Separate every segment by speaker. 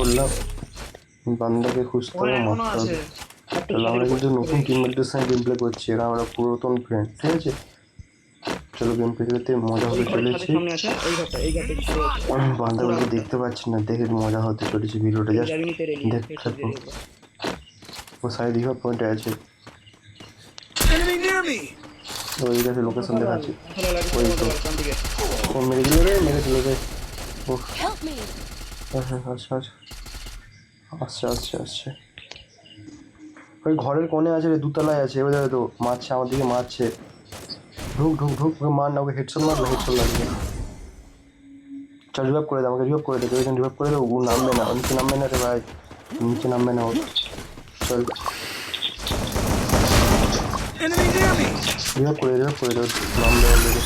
Speaker 1: করলাম, বান্দাকে খুঁজতে হবে, মারতে হবে। চলো আমরা কিন্তু নতুন টিমমেটদের সঙ্গে গেম প্লে করছি, এরা আমরা পুরাতন ফ্রেন্ড, ঠিক আছে? চলো গেম প্লেতে মজা হতে চলেছে। বান্দাগুলোকে দেখতে পাচ্ছি না, দেখে মজা হতে চলেছে ভিডিওটা, জাস্ট দেখতে থাকো। ও সাইড রিভার পয়েন্টে আছে, ওই কাছে লোকেশন দেখাচ্ছে, ওই তো ও মেরে দিল রে, মেরে দিল রে। ও আচ্ছা আচ্ছা আচ্ছা আচ্ছা আচ্ছা, ওই ঘরের কোণে আছে রে, দুতলায় আছে, ওই তো মারছে, আমার দিকে মারছে। ঢুক ঢুক ঢুক, মার না, ওকে হেডশট মারলো, হেডশট লাগবে। চল রিভাইভ করে দে, আমাকে রিভাইভ করে দে, কেউ রিভাইভ করে দে, ও নামবে না, নিচে নামবে না রে ভাই, নিচে নামবে না ও। চল রিভাইভ করে দে, নামবে অলরেডি।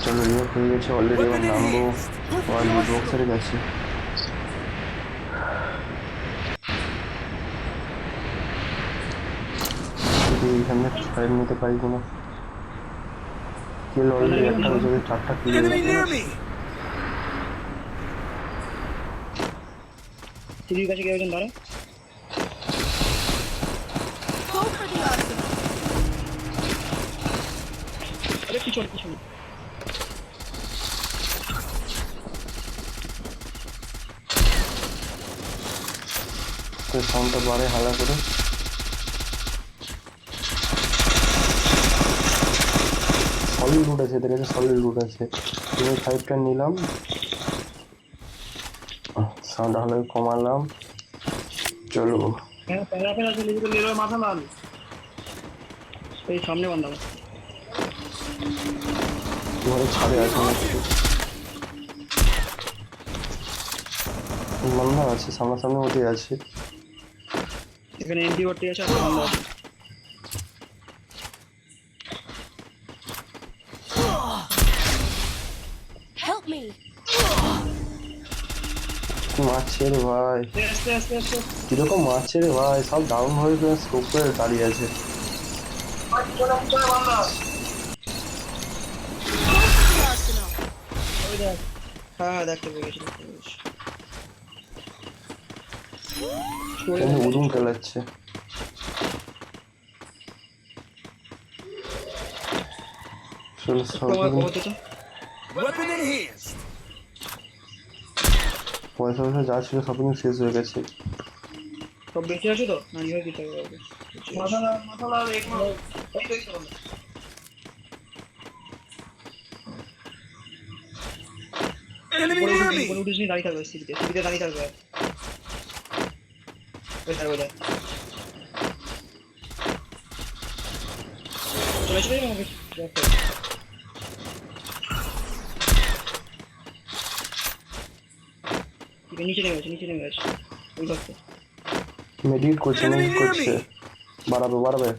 Speaker 1: চলো রিভাইভ হয়ে গেছে অলরেডি, এবার নামবো। আর বক্সারের কাছে এখানে ফাইল নিতে পারি কিনা। কিল অলরেডি একটা হয়েছে, চারটা কিল হয়েছে।
Speaker 2: সিঁড়ির কাছে কেউ একজন দাঁড়া। আরে পিছন পিছন,
Speaker 1: তো সাউন্ডটা বাড়ে হালা করে। সলিড লুট আছে এদের কাছে, সলিড লুট আছে। তুমি ফাইভটা নিলাম, সাউন্ড হালা কমালাম। চলো
Speaker 2: হ্যাঁ প্যারা প্যারা চলে যেতে নিলো, মাথা লাল। এই সামনে বান্ধা
Speaker 1: ঘরে ছাদে আছে নাকি বান্ধা আছে, সামনাসামনি মধ্যে আছে।
Speaker 2: এখানে এন্টি ওটি আছে, আর বান্ধা আছে।
Speaker 3: Help me!
Speaker 1: মারছে রে ভাই,
Speaker 2: আস্তে আস্তে আস্তে
Speaker 1: কিরকম মারছে রে ভাই, সব ডাউন হয়ে স্কোপ করে দাঁড়িয়ে আছে।
Speaker 2: হ্যাঁ দেখতে পেয়েছি।
Speaker 1: উদুম খেলাচ্ছে। চলো পয়সা পয়সা যা ছিল সব কিন্তু শেষ হয়ে গেছে।
Speaker 2: সব বেঁচে আছে তো, না রিভাইভ দিতে হবে। মাথা লাল এক মিনিট, এই তো উপরে উঠিস নি, দাঁড়িয়ে থাকবে সিঁড়িতে দাঁড়িয়ে থাকবে। ওই চলে আসবে আমাকে নিচে নেমে গেছে ওই ঘরটা।
Speaker 1: মেডিকেট করছে, বাড়াবে।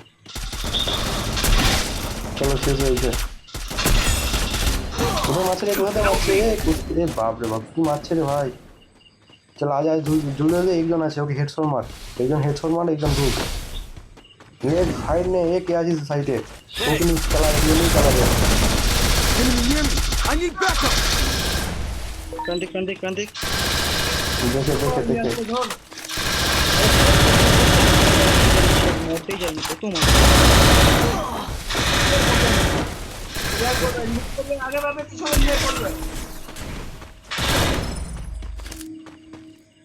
Speaker 1: চলো শেষ হয়েছে। কোথায় মারছে রে, এ বাপ রে বাপ, কি মারছে রে ভাই। চল আজ ঝুলে একজন আছে, ওকে হেডশট মার, একজন ঢুক। ফাইট নে, এ কে আছিস সাইডে, ও কিন্তু চালাবে।
Speaker 2: ক্রান্তিক
Speaker 1: দেখে
Speaker 2: মরতেই যায়নি কত আগে ভাবে পিছনে নিয়ে পড়বে।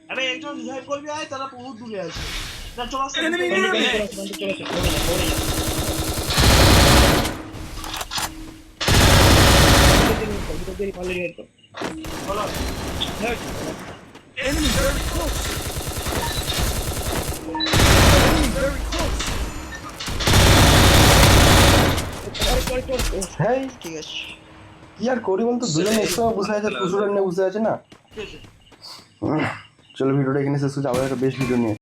Speaker 2: আরে একজন রিভাইভ করবি, আয় তারা বহুত দূরে আছে। চল আসছে ঠিক আছে,
Speaker 1: কি আর করি বলতো, দুজন একসঙ্গে বসে আছে, কুসুরের নিয়ে বসে আছে না। চলো ভিডিওটা এখানে শেষ করছি, আবার একটা বেস্ট ভিডিও নিয়ে।